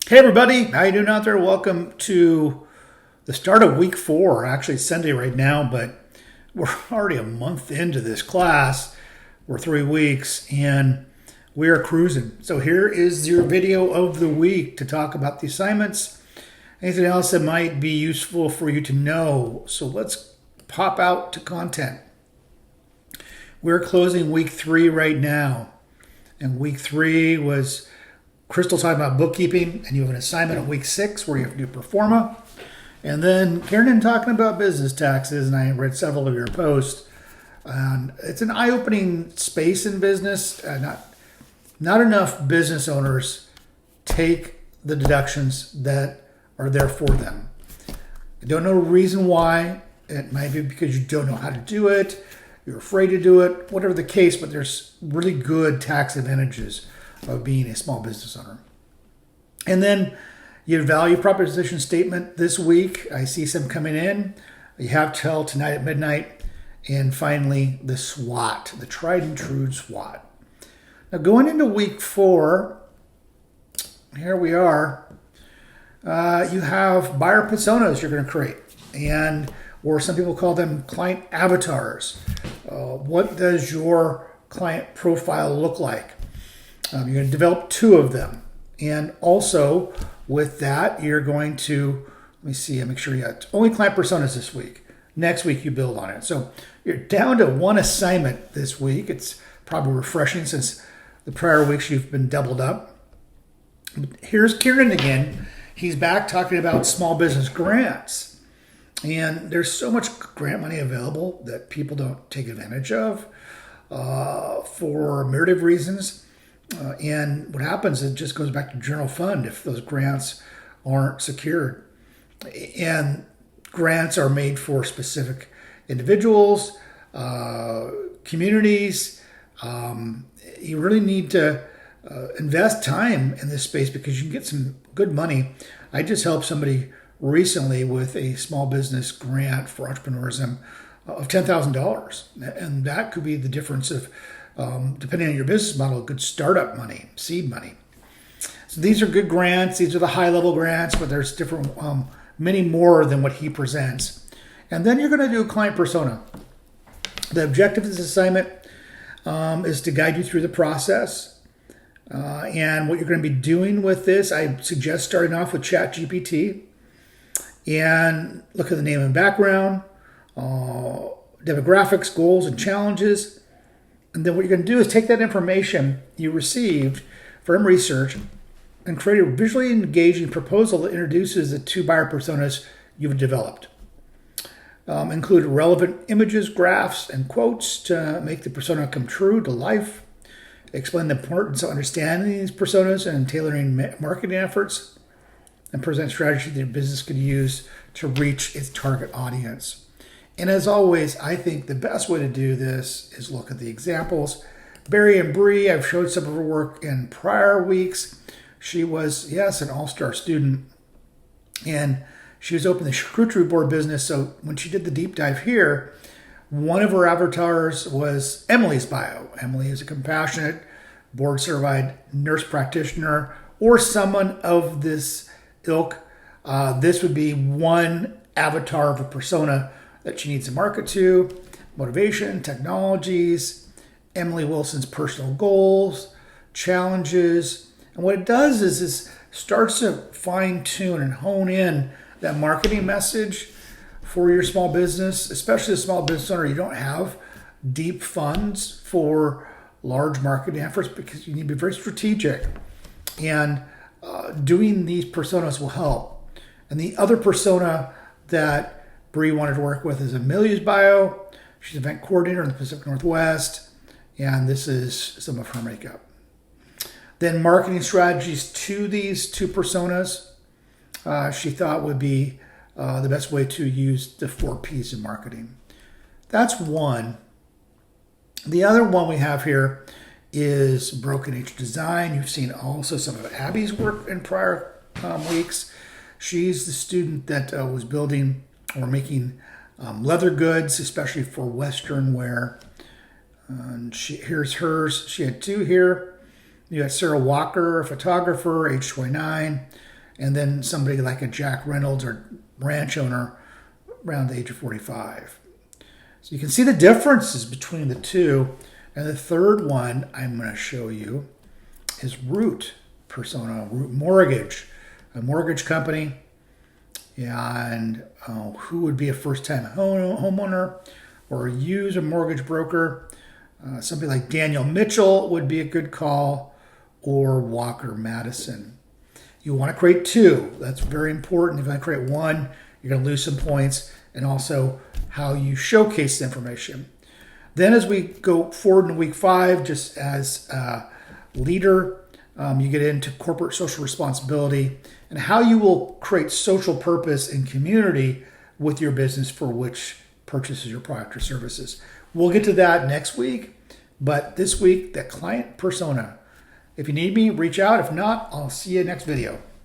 Hey everybody, how you doing out there? Welcome to the start of week 4. Actually, it's Sunday right now, but we're already a month into this class. We're 3 weeks and we are cruising. So here is your video of the week to talk about the assignments. Anything else that might be useful for you to know. So let's pop out to content. We're closing week 3 right now. And week 3 was Crystal talking about bookkeeping, and you have an assignment on week 6 where you have to do pro forma. And then Karen talking about business taxes, and I read several of your posts. And it's an eye-opening space in business. Not enough business owners take the deductions that are there for them. I don't know the reason why. It might be because you don't know how to do it, you're afraid to do it, whatever the case, but there's really good tax advantages of being a small business owner. And then your value proposition statement this week. I see some coming in. You have till tonight at midnight. And finally, the SWOT, the tried and true SWOT. Now going into week 4, here we are. You have buyer personas you're going to create, or some people call them client avatars. What does your client profile look like? You're going to develop 2 of them. And also with that, you're going to, let me see, make sure you got only client personas this week. Next week, you build on it. So you're down to 1 assignment this week. It's probably refreshing since the prior weeks you've been doubled up. Here's Kieran again. He's back talking about small business grants. And there's so much grant money available that people don't take advantage of for a myriad of reasons. And what happens, it just goes back to general fund if those grants aren't secured. And grants are made for specific individuals, communities. You really need to invest time in this space because you can get some good money. I just helped somebody recently with a small business grant for entrepreneurism of $10,000. And that could be the difference of depending on your business model, good startup money, seed money. So these are good grants. These are the high-level grants, but there's different, many more than what he presents. And then you're going to do a client persona. The objective of this assignment is to guide you through the process. And what you're going to be doing with this, I suggest starting off with ChatGPT and look at the name and background, demographics, goals, and challenges. And then what you're going to do is take that information you received from research and create a visually engaging proposal that introduces the 2 buyer personas you've developed. Include relevant images, graphs, and quotes to make the persona come true to life. Explain the importance of understanding these personas and tailoring marketing efforts. And present strategy that your business could use to reach its target audience. And as always, I think the best way to do this is look at the examples. Barry and Bree, I've showed some of her work in prior weeks. She was, yes, an all-star student. And she was opening the charcuterie board business. So when she did the deep dive here, one of her avatars was Emily's bio. Emily is a compassionate, board-certified nurse practitioner or someone of this ilk. This would be one avatar of a persona that she needs to market to, motivation, technologies, Emily Wilson's personal goals, challenges. And what it does is starts to fine tune and hone in that marketing message for your small business, especially a small business owner. You don't have deep funds for large marketing efforts because you need to be very strategic. And doing these personas will help. And the other persona that Bree wanted to work with is Amelia's bio. She's an event coordinator in the Pacific Northwest, and this is some of her makeup. Then marketing strategies to these 2 personas, she thought would be the best way to use the 4 P's in marketing. That's one. The other one we have here is Broken Age Design. You've seen also some of Abby's work in prior weeks. She's the student that was building or making leather goods, especially for Western wear. And here's hers. She had 2 here. You got Sarah Walker, a photographer, age 29. and then somebody like a Jack Reynolds or ranch owner around the age of 45. So you can see the differences between the two. And the third one I'm going to show you is Root persona, Root Mortgage, a mortgage company. And who would be a first-time homeowner or use a mortgage broker? Somebody like Daniel Mitchell would be a good call, or Walker Madison. You want to create two. That's very important. If I create one, you're going to lose some points, and also how you showcase the information. Then as we go forward in week 5, just as a leader, you get into corporate social responsibility and how you will create social purpose and community with your business for which purchases your product or services. We'll get to that next week, but this week, the client persona. If you need me, reach out. If not, I'll see you next video.